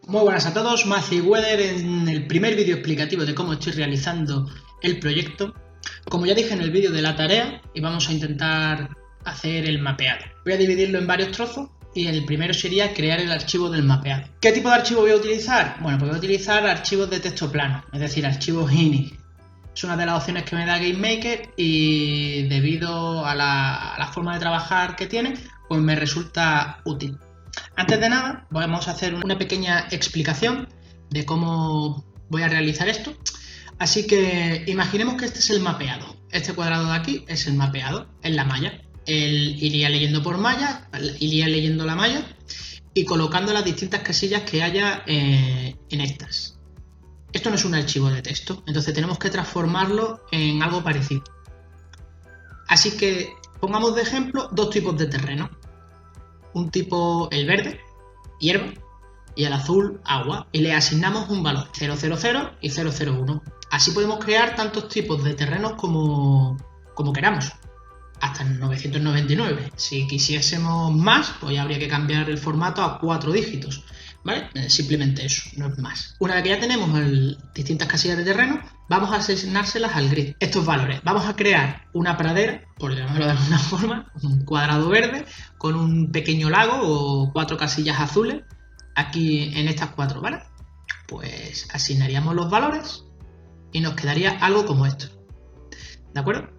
Muy buenas a todos, Mazi Weather en el primer vídeo explicativo de cómo estoy realizando el proyecto. Como ya dije en el vídeo de la tarea, y vamos a intentar hacer el mapeado. Voy a dividirlo en varios trozos y el primero sería crear el archivo del mapeado. ¿Qué tipo de archivo voy a utilizar? Bueno, pues voy a utilizar archivos de texto plano, es decir, archivos INI. Es una de las opciones que me da GameMaker y debido a la forma de trabajar que tiene, pues me resulta útil. Antes de nada, vamos a hacer una pequeña explicación de cómo voy a realizar esto. Así que imaginemos que este es el mapeado. Este cuadrado de aquí es el mapeado, es la malla. Él iría leyendo por malla, iría leyendo la malla y colocando las distintas casillas que haya en estas. Esto no es un archivo de texto, entonces tenemos que transformarlo en algo parecido. Así que pongamos de ejemplo dos tipos de terreno. Un tipo, el verde, hierba, y el azul, agua, y le asignamos un valor 000 y 001. Así podemos crear tantos tipos de terrenos como queramos, hasta 999. Si quisiésemos más, pues ya habría que cambiar el formato a 4 dígitos, ¿vale? Simplemente eso, no es más. Una vez que ya tenemos distintas casillas de terreno, vamos a asignárselas al grid. Estos valores, vamos a crear una pradera, por llamarlo de alguna forma, un cuadrado verde con un pequeño lago o 4 casillas azules aquí en estas 4, ¿vale? Pues asignaríamos los valores y nos quedaría algo como esto, ¿de acuerdo?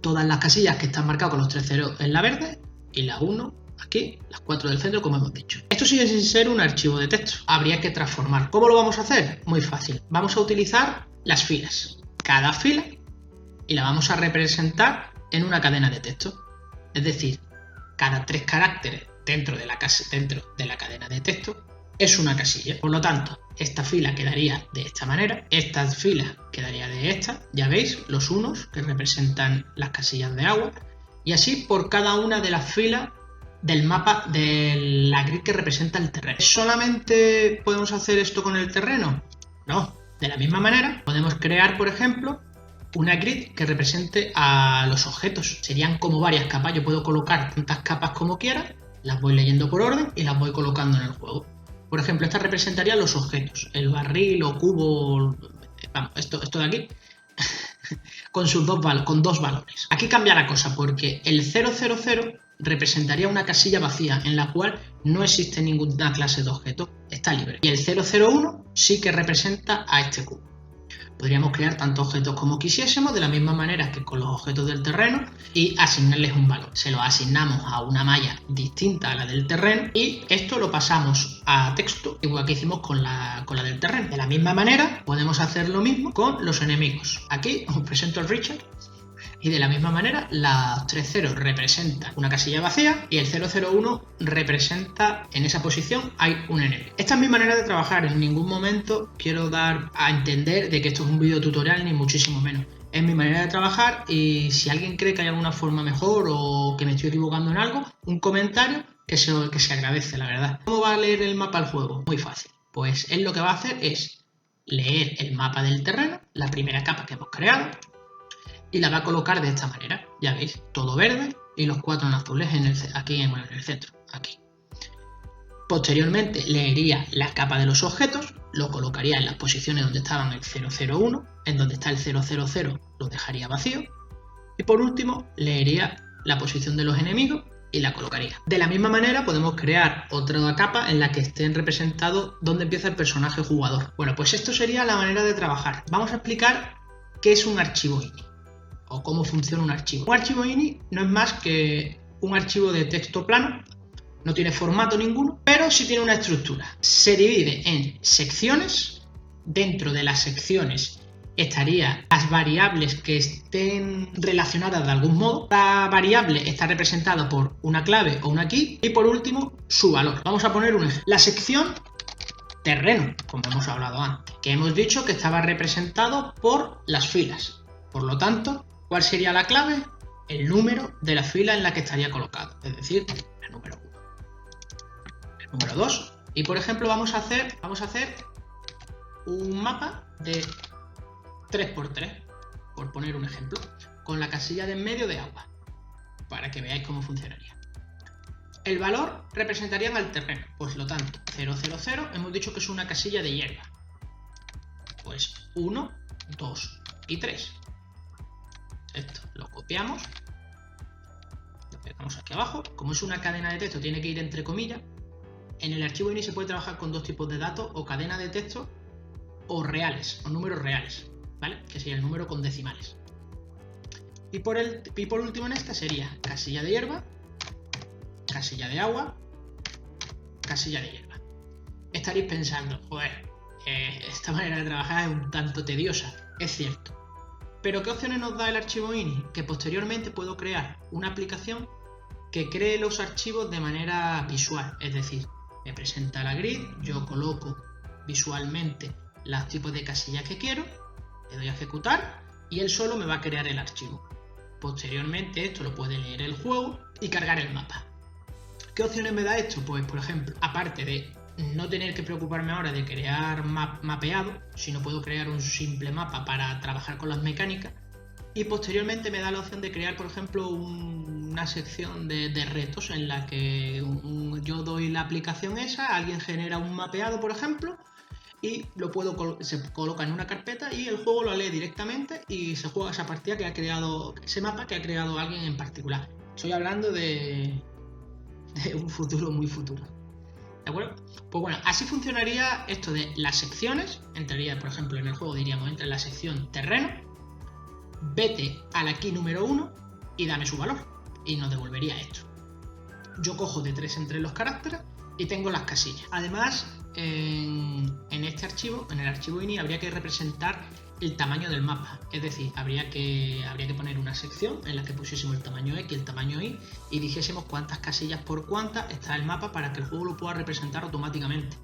Todas las casillas que están marcadas con los 3 ceros en la verde y la 1 aquí, las 4 del centro, como hemos dicho. Esto sigue sin ser un archivo de texto, habría que transformar. ¿Cómo lo vamos a hacer? Muy fácil. Vamos a utilizar las filas. Cada fila y la vamos a representar en una cadena de texto. Es decir, cada 3 caracteres dentro de la cadena de texto es una casilla. Por lo tanto, esta fila quedaría de esta manera, esta fila quedaría de esta, ya veis, los unos que representan las casillas de agua, y así por cada una de las filas del mapa de la grid que representa el terreno. ¿Solamente podemos hacer esto con el terreno? No, de la misma manera podemos crear, por ejemplo, una grid que represente a los objetos. Serían como varias capas, yo puedo colocar tantas capas como quiera, las voy leyendo por orden y las voy colocando en el juego. Por ejemplo, esta representaría los objetos, el barril o cubo, vamos, esto de aquí, con dos valores. Aquí cambia la cosa porque el 000 representaría una casilla vacía en la cual no existe ninguna clase de objeto, está libre. Y el 001 sí que representa a este cubo. Podríamos crear tantos objetos como quisiésemos, de la misma manera que con los objetos del terreno, y asignarles un valor. Se lo asignamos a una malla distinta a la del terreno y esto lo pasamos a texto, igual que hicimos con la del terreno. De la misma manera podemos hacer lo mismo con los enemigos. Aquí os presento al Richard. Y de la misma manera, las 3 ceros representan una casilla vacía y el 001 representa, en esa posición hay un enemigo. Esta es mi manera de trabajar, en ningún momento quiero dar a entender de que esto es un video tutorial ni muchísimo menos. Es mi manera de trabajar y si alguien cree que hay alguna forma mejor o que me estoy equivocando en algo, un comentario que se agradece, la verdad. ¿Cómo va a leer el mapa el juego? Muy fácil. Pues él lo que va a hacer es leer el mapa del terreno, la primera capa que hemos creado, y la va a colocar de esta manera, ya veis, todo verde y los 4 en azules aquí en el centro, aquí. Posteriormente leería la capa de los objetos, lo colocaría en las posiciones donde estaban el 001, en donde está el 000 lo dejaría vacío, y por último leería la posición de los enemigos y la colocaría. De la misma manera podemos crear otra capa en la que estén representados donde empieza el personaje jugador. Bueno, pues esto sería la manera de trabajar. Vamos a explicar qué es un archivo INI. O cómo funciona un archivo. Un archivo INI no es más que un archivo de texto plano, no tiene formato ninguno, pero sí tiene una estructura. Se divide en secciones, dentro de las secciones estarían las variables que estén relacionadas de algún modo. La variable está representada por una clave o una key y por último su valor. Vamos a poner un ejemplo. La sección terreno, como hemos hablado antes, que hemos dicho que estaba representado por las filas. Por lo tanto, ¿cuál sería la clave? El número de la fila en la que estaría colocado, es decir, el número 1. El número 2. Y por ejemplo vamos a hacer un mapa de 3×3, por poner un ejemplo, con la casilla de en medio de agua, para que veáis cómo funcionaría. El valor representarían al terreno, pues lo tanto, 0, 0, 0, hemos dicho que es una casilla de hierba. Pues 1, 2 y 3. Esto lo copiamos, lo pegamos aquí abajo. Como es una cadena de texto, tiene que ir entre comillas. En el archivo ini se puede trabajar con dos tipos de datos, o cadena de texto o reales, o números reales, ¿vale? Que sería el número con decimales. Y por último en esta sería casilla de hierba, casilla de agua, casilla de hierba. Estaréis pensando, joder, esta manera de trabajar es un tanto tediosa, es cierto. Pero ¿qué opciones nos da el archivo ini? Que posteriormente puedo crear una aplicación que cree los archivos de manera visual, es decir, me presenta la grid, yo coloco visualmente los tipos de casillas que quiero, le doy a ejecutar y él solo me va a crear el archivo. Posteriormente esto lo puede leer el juego y cargar el mapa. ¿Qué opciones me da esto? Pues por ejemplo, aparte de no tener que preocuparme ahora de crear mapeado, sino puedo crear un simple mapa para trabajar con las mecánicas, y posteriormente me da la opción de crear, por ejemplo, una sección de retos en la que yo doy la aplicación esa, alguien genera un mapeado, por ejemplo, y se coloca en una carpeta y el juego lo lee directamente y se juega esa partida que ha creado, ese mapa que ha creado alguien en particular. Estoy hablando de un futuro muy futuro. ¿De acuerdo? Pues bueno, así funcionaría esto de las secciones. Entraría, por ejemplo, en el juego diríamos, entra en la sección terreno, vete a la key número 1 y dame su valor. Y nos devolvería esto. Yo cojo de 3 en 3 los caracteres y tengo las casillas. Además, en este archivo, en el archivo ini, habría que representar el tamaño del mapa. Es decir, habría que poner una sección en la que pusiésemos el tamaño X y el tamaño Y y dijésemos cuántas casillas por cuántas está el mapa para que el juego lo pueda representar automáticamente.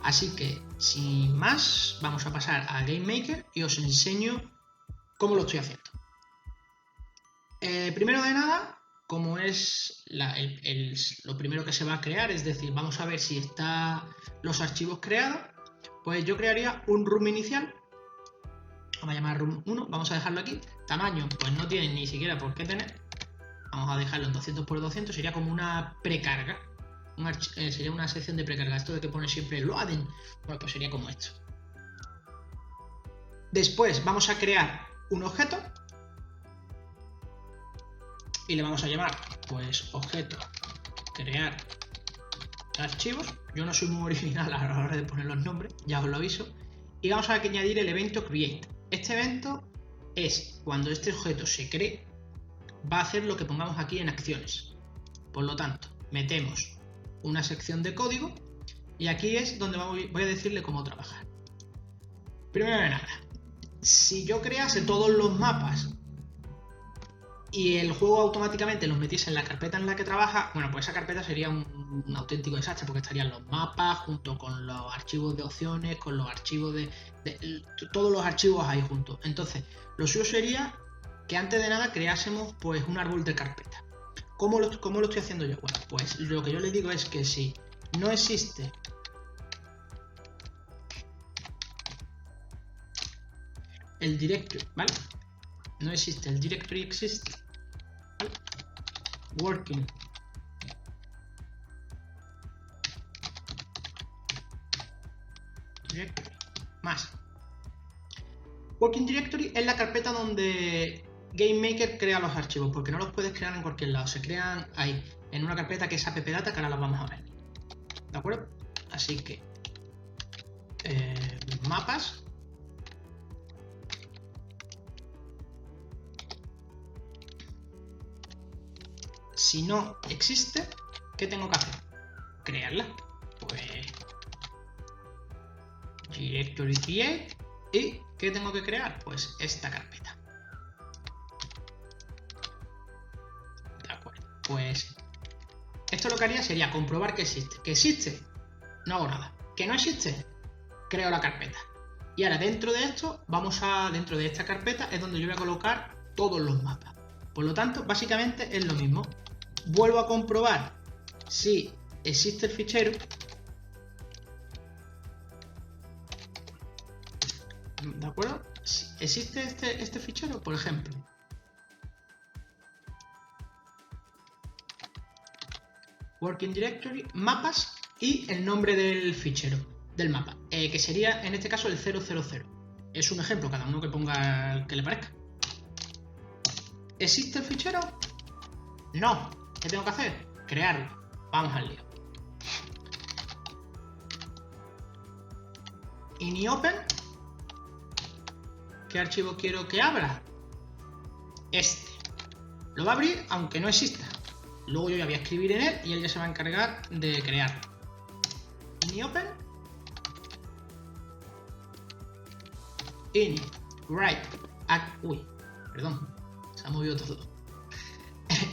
Así que, sin más, vamos a pasar a GameMaker y os enseño cómo lo estoy haciendo. Primero de nada, como es lo primero que se va a crear, es decir, vamos a ver si están los archivos creados, pues yo crearía un room inicial. Vamos a llamar room 1, vamos a dejarlo aquí. Tamaño, pues no tiene ni siquiera por qué tener. Vamos a dejarlo en 200 por 200, sería como una precarga. Sería una sección de precarga. Esto de que pone siempre loading, bueno, pues sería como esto. Después vamos a crear un objeto y le vamos a llamar, pues, objeto crear archivos. Yo no soy muy original a la hora de poner los nombres, ya os lo aviso. Y vamos a añadir el evento create. Este evento es cuando este objeto se cree, va a hacer lo que pongamos aquí en acciones. Por lo tanto, metemos una sección de código y aquí es donde voy a decirle cómo trabajar. Primero de nada, si yo crease todos los mapas y el juego automáticamente los metiese en la carpeta en la que trabaja, bueno, pues esa carpeta sería un auténtico desastre, porque estarían los mapas junto con los archivos de opciones, con los archivos todos los archivos ahí juntos. Entonces, lo suyo sería que antes de nada creásemos pues un árbol de carpeta. ¿Cómo lo estoy haciendo yo? Bueno, pues lo que yo les digo es que si no existe el directory, ¿vale? No existe el directory existe, ¿vale? Working directory más working directory es la carpeta donde GameMaker crea los archivos, porque no los puedes crear en cualquier lado, se crean ahí, en una carpeta que es appdata, que ahora las vamos a ver. ¿De acuerdo? Así que mapas, si no existe, ¿qué tengo que hacer? Crearla. Pues directory create. ¿Y qué tengo que crear? Pues esta carpeta. De acuerdo. Pues esto lo que haría sería comprobar que existe. ¿Que existe? No hago nada. ¿Que no existe? Creo la carpeta. Y ahora dentro de esto, dentro de esta carpeta es donde yo voy a colocar todos los mapas. Por lo tanto, básicamente es lo mismo. Vuelvo a comprobar si existe el fichero. ¿De acuerdo? Si existe este fichero, por ejemplo. working directory, mapas y el nombre del fichero, del mapa, que sería en este caso el 000. Es un ejemplo, cada uno que ponga el que le parezca. ¿Existe el fichero? No. ¿Qué tengo que hacer? Crearlo. Vamos al lío. INI-open. ¿Qué archivo quiero que abra? Este. Lo va a abrir aunque no exista. Luego yo ya voy a escribir en él y él ya se va a encargar de crearlo. INI-open. INI write. Uy, perdón. Se ha movido todo.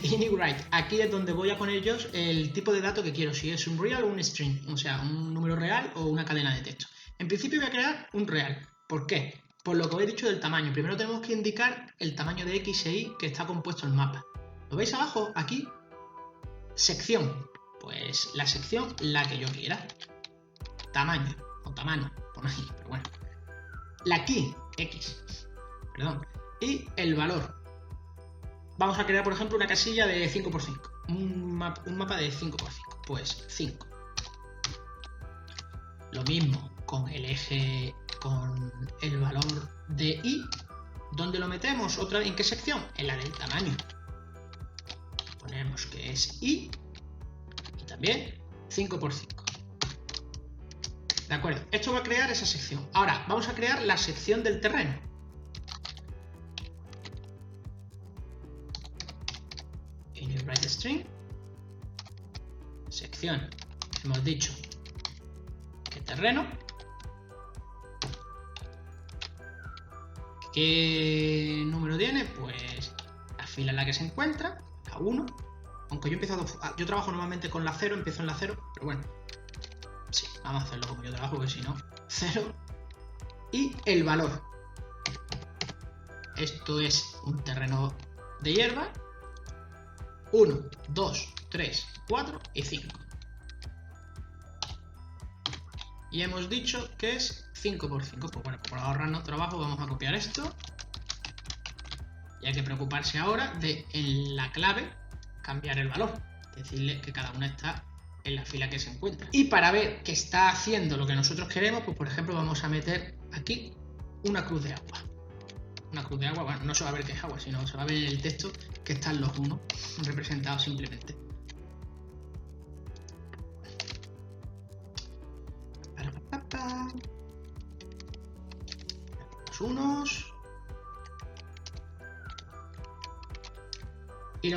INI write. Aquí es donde voy a poner yo el tipo de dato que quiero. Si es un real o un string. O sea, un número real o una cadena de texto. En principio voy a crear un real. ¿Por qué? Por lo que os he dicho del tamaño. Primero tenemos que indicar el tamaño de X e Y que está compuesto el mapa. ¿Lo veis abajo? Aquí. Sección. Pues la sección la que yo quiera. Tamaño. O tamaño. Pon ahí, pero bueno. La key. X. Perdón. Y el valor. Vamos a crear, por ejemplo, una casilla de 5×5. Un mapa de 5×5. Pues 5. Lo mismo con el eje, con el valor de Y. ¿Dónde lo metemos? ¿Otra vez? ¿En qué sección? En la del tamaño. Ponemos que es Y. Y también 5×5. ¿De acuerdo? Esto va a crear esa sección. Ahora, vamos a crear la sección del terreno. INI write string. Sección. Hemos dicho que terreno. ¿Qué número tiene? Pues la fila en la que se encuentra, la 1. Aunque yo trabajo normalmente con la 0, empiezo en la 0, pero bueno. Sí, vamos a hacerlo como yo trabajo, porque si no, 0. Y el valor. Esto es un terreno de hierba. 1, 2, 3, 4 y 5. Y hemos dicho que es 5×5. Pues bueno, por ahorrarnos trabajo vamos a copiar esto. Y hay que preocuparse ahora de en la clave cambiar el valor. Decirle que cada una está en la fila que se encuentra. Y para ver que está haciendo lo que nosotros queremos, pues por ejemplo vamos a meter aquí una cruz de agua. Una cruz de agua, bueno, no se va a ver que es agua, sino se va a ver en el texto que están los 1 representados simplemente. Los unos. Y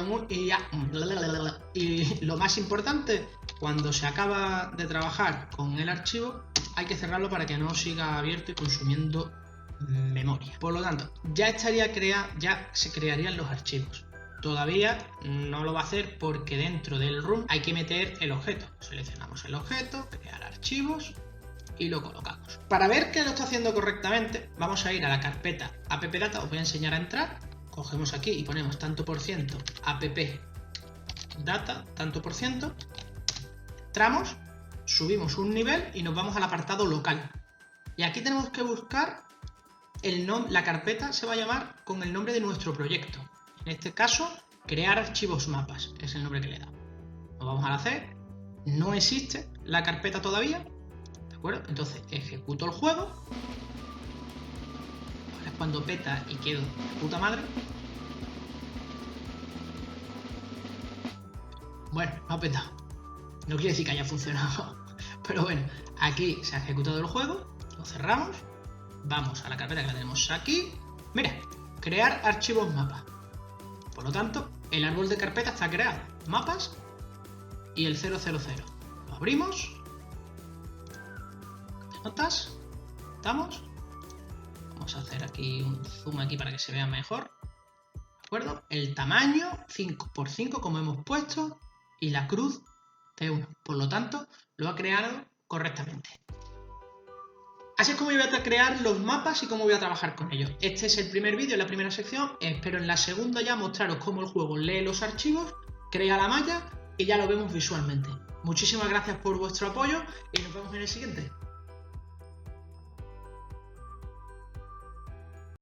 lo más importante, cuando se acaba de trabajar con el archivo, hay que cerrarlo para que no siga abierto y consumiendo memoria. Por lo tanto, ya se crearían los archivos. Todavía no lo va a hacer porque dentro del room hay que meter el objeto. Seleccionamos el objeto, crear archivos y lo colocamos. Para ver que lo está haciendo correctamente, vamos a ir a la carpeta appdata. Os voy a enseñar a entrar. Cogemos aquí y ponemos tanto por ciento appdata, tanto por ciento. Entramos, subimos un nivel y nos vamos al apartado local. Y aquí tenemos que buscar la carpeta. Se va a llamar con el nombre de nuestro proyecto. En este caso, crear archivos mapas. Es el nombre que le da. Nos vamos al hacer. No existe la carpeta todavía. ¿De acuerdo? Entonces ejecuto el juego. Ahora es cuando peta y quedo de puta madre. Bueno, no ha petado. No quiere decir que haya funcionado. Pero bueno, aquí se ha ejecutado el juego. Lo cerramos. Vamos a la carpeta que la tenemos aquí. Mira, crear archivos mapas. Por lo tanto, el árbol de carpeta está creado. Mapas y el 000. Lo abrimos. Notas. Estamos. Vamos a hacer aquí un zoom aquí para que se vea mejor. ¿De acuerdo? El tamaño 5×5 como hemos puesto y la cruz de 1. Por lo tanto, lo ha creado correctamente. Así es como voy a crear los mapas y cómo voy a trabajar con ellos. Este es el primer vídeo, la primera sección. Espero en la segunda ya mostraros cómo el juego lee los archivos, crea la malla y ya lo vemos visualmente. Muchísimas gracias por vuestro apoyo y nos vemos en el siguiente.